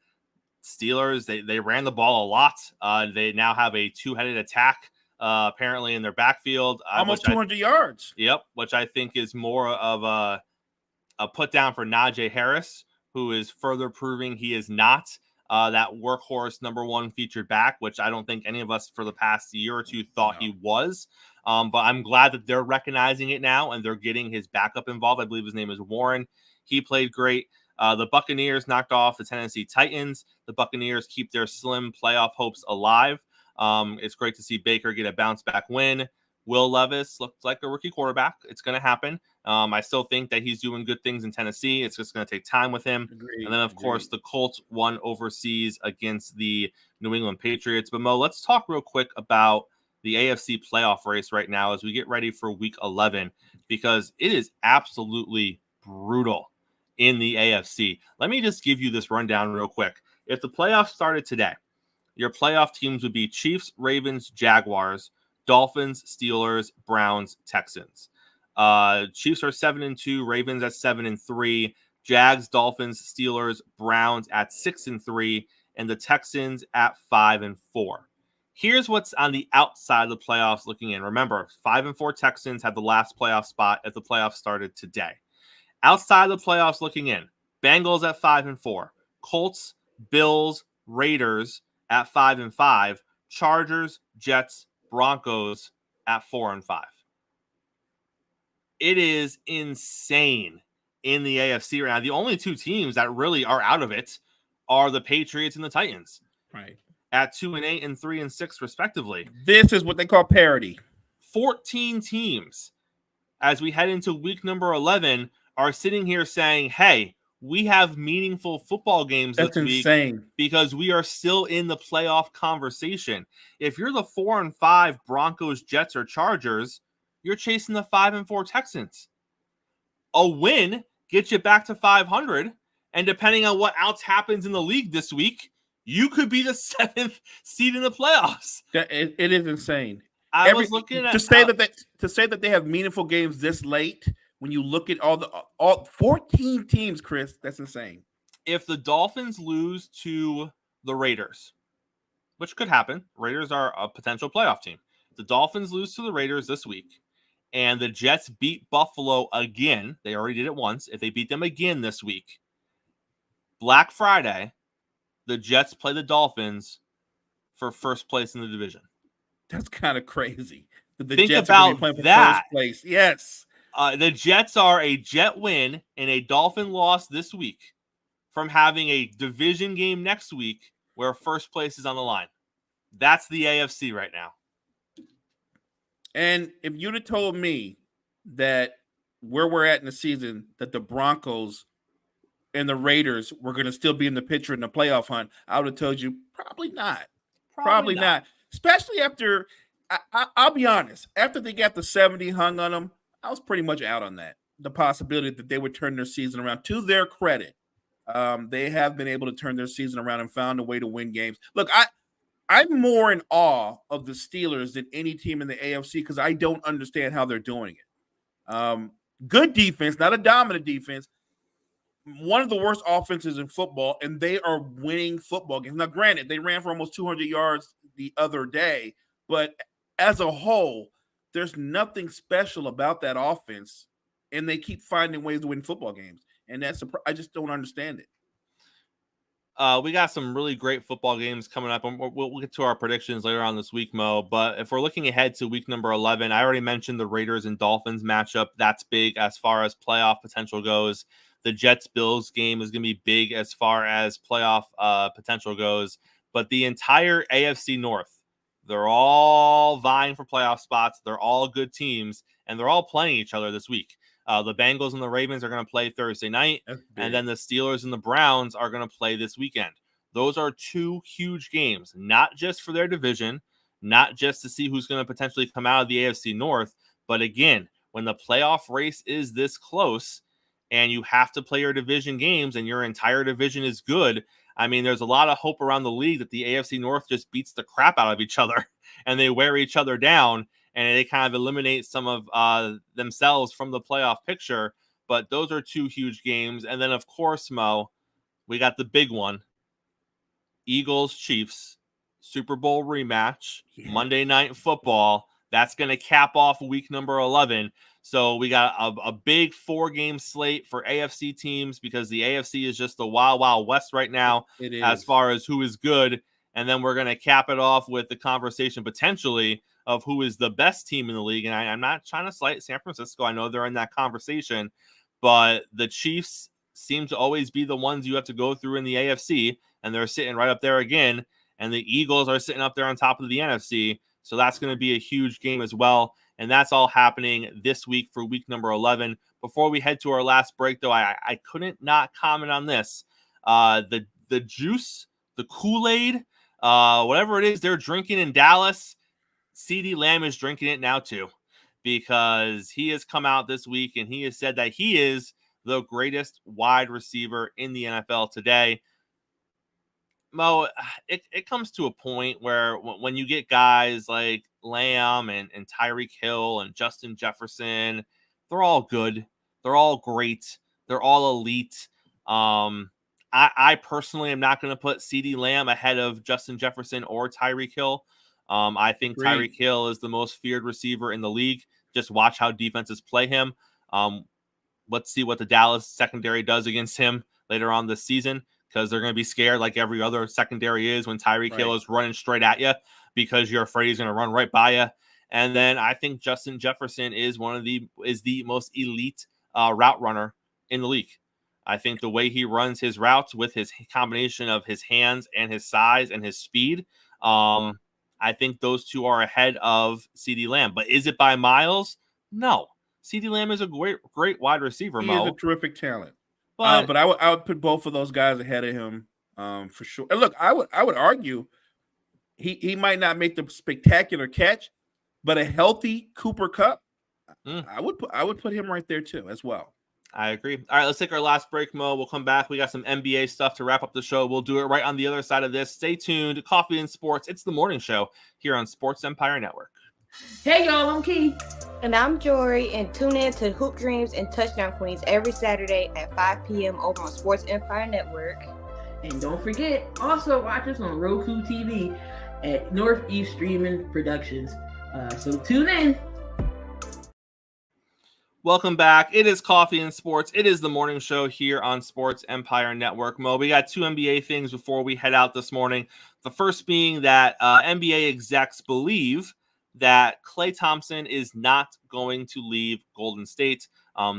Steelers, they ran the ball a lot. They now have a two-headed attack apparently in their backfield. Almost 200 yards. Yep, which I think is more of a put down for Najee Harris, who is further proving he is not that workhorse number one featured back, which I don't think any of us for the past year or two thought he was. But I'm glad that they're recognizing it now and they're getting his backup involved. I believe his name is Warren. He played great. The Buccaneers knocked off the Tennessee Titans. The Buccaneers keep their slim playoff hopes alive. It's great to see Baker get a bounce back win. Will Levis looked like a rookie quarterback. It's going to happen. I still think that he's doing good things in Tennessee. It's just going to take time with him. Agreed. And then, of course, the Colts won overseas against the New England Patriots. But, Mo, let's talk real quick about the AFC playoff race right now as we get ready for Week 11, because it is absolutely brutal in the AFC. Let me just give you this rundown real quick. If the playoffs started today, your playoff teams would be Chiefs, Ravens, Jaguars, Dolphins, Steelers, Browns, Texans. Chiefs are 7-2, Ravens at 7-3, Jags, Dolphins, Steelers, Browns at 6-3, and the Texans at 5-4. Here's what's on the outside of the playoffs looking in. Remember, 5-4 Texans had the last playoff spot if the playoffs started today. Outside of the playoffs looking in, Bengals at 5-4, Colts, Bills, Raiders at 5-5, Chargers, Jets, Broncos at 4-5. It is insane in the AFC right now. The only two teams that really are out of it are the Patriots and the Titans. Right. At 2-8 and 3-6 respectively. This is what they call parity. 14 teams as we head into week number 11 are sitting here saying, hey, we have meaningful football games That's this insane. week because we are still in the playoff conversation. If you're the 4-5 Broncos, Jets, or Chargers, you're chasing the 5-4 Texans. A win gets you back to 500, and depending on what else happens in the league this week, you could be the 7th seed in the playoffs. It is insane. I was looking at to say that they have meaningful games this late. When you look at all 14 teams, Chris, that's insane. If the Dolphins lose to the Raiders, which could happen, Raiders are a potential playoff team. The Dolphins lose to the Raiders this week, and the Jets beat Buffalo again. They already did it once. If they beat them again this week, Black Friday, the Jets play the Dolphins for first place in the division. That's kind of crazy. The Think Jets about are playing for that. first place. Yes. The Jets are a Jet win and a Dolphin loss this week from having a division game next week where first place is on the line. That's the AFC right now. And if you'd have told me that where we're at in the season, that the Broncos and the Raiders were going to still be in the picture in the playoff hunt, I would have told you probably not. Probably not. Especially after, I'll be honest, after they got the 70 hung on them, I was pretty much out on that. The possibility that they would turn their season around. To their credit, they have been able to turn their season around and found a way to win games. Look, I'm more in awe of the Steelers than any team in the AFC because I don't understand how they're doing it. Good defense, not a dominant defense. One of the worst offenses in football, and they are winning football games. Now, granted, they ran for almost 200 yards the other day, but as a whole, there's nothing special about that offense, and they keep finding ways to win football games. And I just don't understand it. We got some really great football games coming up, and we'll get to our predictions later on this week, Mo. But if we're looking ahead to week number 11, I already mentioned the Raiders and Dolphins matchup. That's big as far as playoff potential goes. the Jets-Bills game is going to be big as far as playoff potential goes. But the entire AFC North, they're all vying for playoff spots. They're all good teams, and they're all playing each other this week. The Bengals and the Ravens are going to play Thursday night, and then the Steelers and the Browns are going to play this weekend. Those are two huge games, not just for their division, not just to see who's going to potentially come out of the AFC North, but again, when the playoff race is this close and you have to play your division games and your entire division is good, I mean, there's a lot of hope around the league that the AFC North just beats the crap out of each other and they wear each other down and they kind of eliminate some of themselves from the playoff picture. But those are two huge games. And then, of course, Mo, we got the big one. Eagles-Chiefs, Super Bowl rematch, Monday Night Football. That's going to cap off week number 11. So we got a big 4-game slate for AFC teams because the AFC is just the wild, wild west right now as far as who is good. And then we're going to cap it off with the conversation potentially of who is the best team in the league. And I'm not trying to slight San Francisco. I know they're in that conversation. But the Chiefs seem to always be the ones you have to go through in the AFC. And they're sitting right up there again. And the Eagles are sitting up there on top of the NFC. So that's going to be a huge game as well. And that's all happening this week for week number 11. Before we head to our last break, though, I couldn't not comment on this. The juice, the Kool-Aid, whatever it is they're drinking in Dallas, CeeDee Lamb is drinking it now too, because he has come out this week and he has said that he is the greatest wide receiver in the NFL today. Mo, it comes to a point where when you get guys like Lamb and Tyreek Hill and Justin Jefferson, they're all good. They're all great. They're all elite. I personally am not going to put CeeDee Lamb ahead of Justin Jefferson or Tyreek Hill. I think Tyreek Hill is the most feared receiver in the league. Just watch how defenses play him. Let's see what the Dallas secondary does against him later on this season, because they're going to be scared like every other secondary is when Tyreek Hill is running straight at you because you're afraid he's going to run right by you. And then I think Justin Jefferson is the most elite route runner in the league. I think the way he runs his routes with his combination of his hands and his size and his speed, I think those two are ahead of CeeDee Lamb. But is it by miles? No. CeeDee Lamb is a great wide receiver, Mo. He is a terrific talent. But I would put both of those guys ahead of him for sure. And look, I would argue he might not make the spectacular catch, but a healthy Cooper Kupp, I would put him right there too as well. I agree. All right, let's take our last break, Mo. We'll come back. We got some NBA stuff to wrap up the show. We'll do it right on the other side of this. Stay tuned. Coffee and Sports. It's the morning show here on Sports Empire Network. Hey, y'all, I'm Key. And I'm Jory, and tune in to Hoop Dreams and Touchdown Queens every Saturday at 5 p.m. over on Sports Empire Network. And don't forget, also watch us on Roku TV at Northeast Streaming Productions. So tune in. Welcome back. It is Coffee and Sports. It is the morning show here on Sports Empire Network. Mo, we got two NBA things before we head out this morning. The first being that NBA execs believe that Klay Thompson is not going to leave Golden State.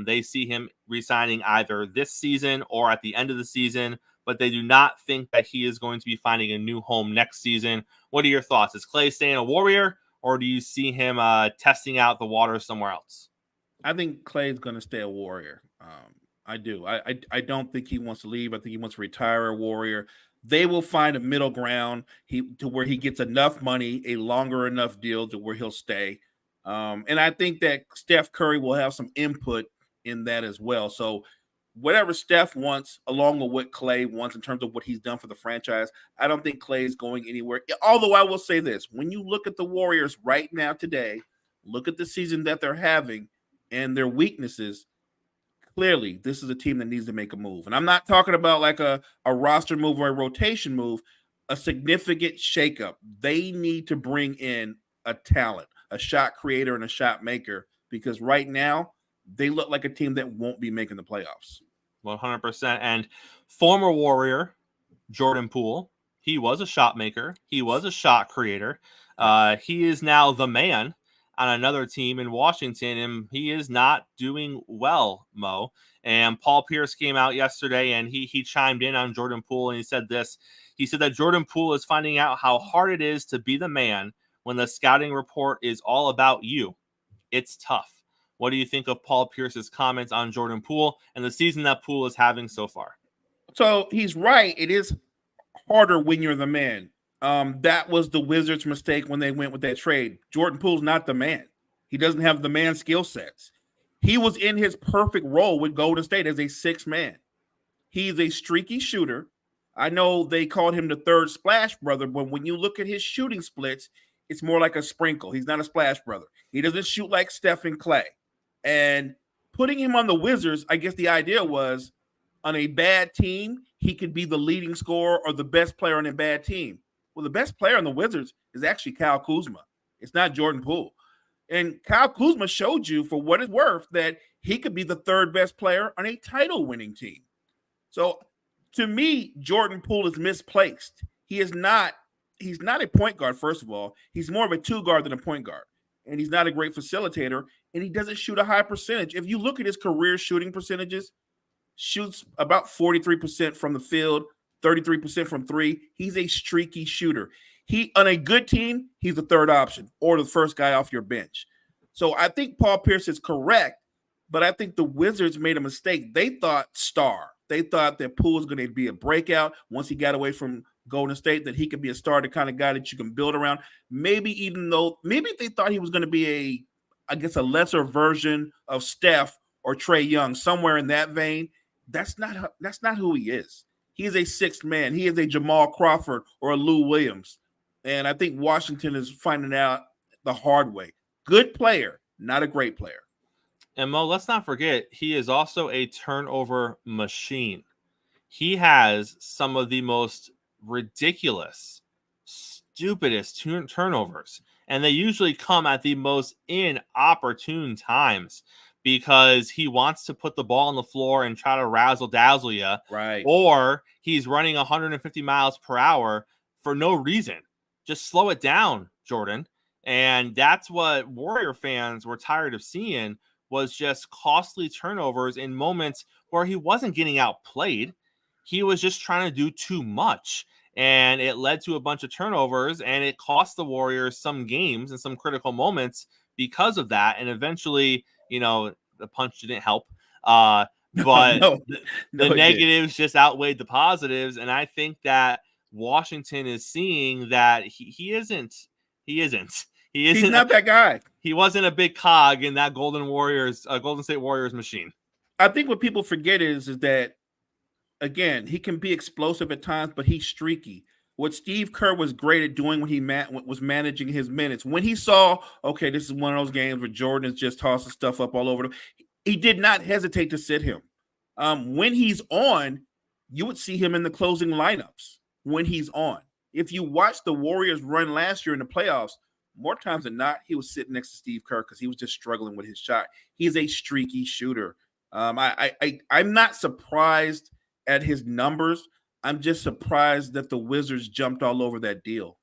They see him re-signing either this season or at the end of the season, but they do not think that he is going to be finding a new home next season. What are your thoughts? Is Klay staying a Warrior, or do you see him testing out the water somewhere else? I think Klay is going to stay a Warrior. I do. I don't think he wants to leave. I think he wants to retire a Warrior. They will find a middle ground to where he gets enough money, a longer enough deal to where he'll stay. And I think that Steph Curry will have some input in that as well. So whatever Steph wants, along with what Klay wants in terms of what he's done for the franchise, I don't think Klay is going anywhere. Although I will say this, when you look at the Warriors right now today, look at the season that they're having and their weaknesses, clearly, this is a team that needs to make a move. And I'm not talking about like a roster move or a rotation move, a significant shakeup. They need to bring in a talent, a shot creator and a shot maker, because right now they look like a team that won't be making the playoffs. 100%. And former Warrior Jordan Poole, he was a shot maker. He was a shot creator. He is now the man on another team in Washington, and he is not doing well, Mo. And Paul Pierce came out yesterday, and he chimed in on Jordan Poole, and he said this. He said that Jordan Poole is finding out how hard it is to be the man when the scouting report is all about you. It's tough. What do you think of Paul Pierce's comments on Jordan Poole and the season that Poole is having so far? So he's right. It is harder when you're the man. That was the Wizards' mistake when they went with that trade. Jordan Poole's not the man. He doesn't have the man skill sets. He was in his perfect role with Golden State as a sixth man. He's a streaky shooter. I know they called him the third splash brother, but when you look at his shooting splits, it's more like a sprinkle. He's not a splash brother. He doesn't shoot like Steph and Klay. And putting him on the Wizards, I guess the idea was on a bad team, he could be the leading scorer or the best player on a bad team. Well, the best player on the Wizards is actually Kyle Kuzma. It's not Jordan Poole. And Kyle Kuzma showed you, for what it's worth, that he could be the third best player on a title-winning team. So, to me, Jordan Poole is misplaced. He's not a point guard, first of all. He's more of a two guard than a point guard. And he's not a great facilitator, and he doesn't shoot a high percentage. If you look at his career shooting percentages, shoots about 43% from the field, 33% from three. He's a streaky shooter. On a good team, he's the third option or the first guy off your bench. So I think Paul Pierce is correct, but I think the Wizards made a mistake. They thought star. They thought that Poole was going to be a breakout once he got away from Golden State, that he could be a star, the kind of guy that you can build around. Maybe they thought he was going to be a lesser version of Steph or Trae Young, somewhere in that vein. That's not who he is. He is a sixth man. He is a Jamal Crawford or a Lou Williams. And I think Washington is finding out the hard way. Good player, not a great player. And Mo, let's not forget, he is also a turnover machine. He has some of the most ridiculous, stupidest turnovers. And they usually come at the most inopportune times, because he wants to put the ball on the floor and try to razzle-dazzle you. Right. Or he's running 150 miles per hour for no reason. Just slow it down, Jordan. And that's what Warrior fans were tired of seeing, was just costly turnovers in moments where he wasn't getting outplayed. He was just trying to do too much. And it led to a bunch of turnovers, and it cost the Warriors some games and some critical moments because of that. And eventually, the punch didn't help. But the negatives just outweighed the positives. And I think that Washington is seeing that he isn't He's not that guy. He wasn't a big cog in that Golden State Warriors machine. I think what people forget is that, again, he can be explosive at times, but he's streaky. What Steve Kerr was great at doing when he was managing his minutes, when he saw, okay, this is one of those games where Jordan is just tossing stuff up all over them, he did not hesitate to sit him. When he's on, you would see him in the closing lineups when he's on. If you watch the Warriors run last year in the playoffs, more times than not, he was sitting next to Steve Kerr because he was just struggling with his shot. He's a streaky shooter. I'm not surprised at his numbers. I'm just surprised that the Wizards jumped all over that deal.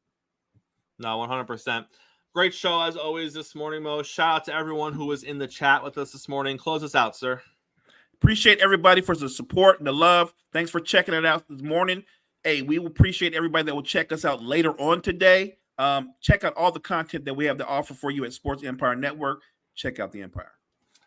No, 100%. Great show as always this morning, Mo. Shout out to everyone who was in the chat with us this morning. Close us out, sir. Appreciate everybody for the support and the love. Thanks for checking it out this morning. Hey, we appreciate everybody that will check us out later on today. Check out all the content that we have to offer for you at Sports Empire Network. Check out the Empire.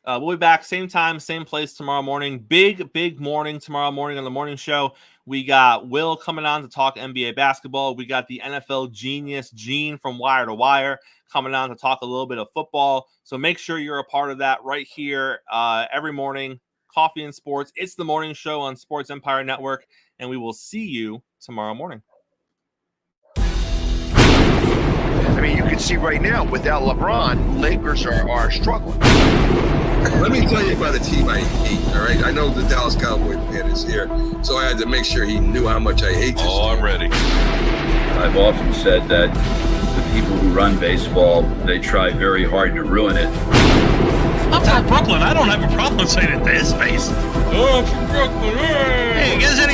We'll be back same time, same place tomorrow morning. Big morning tomorrow morning on the morning show. We got Will coming on to talk NBA basketball. We got the NFL genius Gene from Wire to Wire coming on to talk a little bit of football. So make sure you're a part of that right here every morning. Coffee and Sports. It's the morning show on Sports Empire Network, and we will see you tomorrow morning. I mean, you can see right now, without LeBron, Lakers are struggling. Let me tell you about a team I hate, all right? I know the Dallas Cowboy fan is here, so I had to make sure he knew how much I hate this team. I'm ready. I've often said that the people who run baseball, they try very hard to ruin it. I'm from Brooklyn. I don't have a problem saying it to his face. Oh, I'm from Brooklyn. Hey, you guys any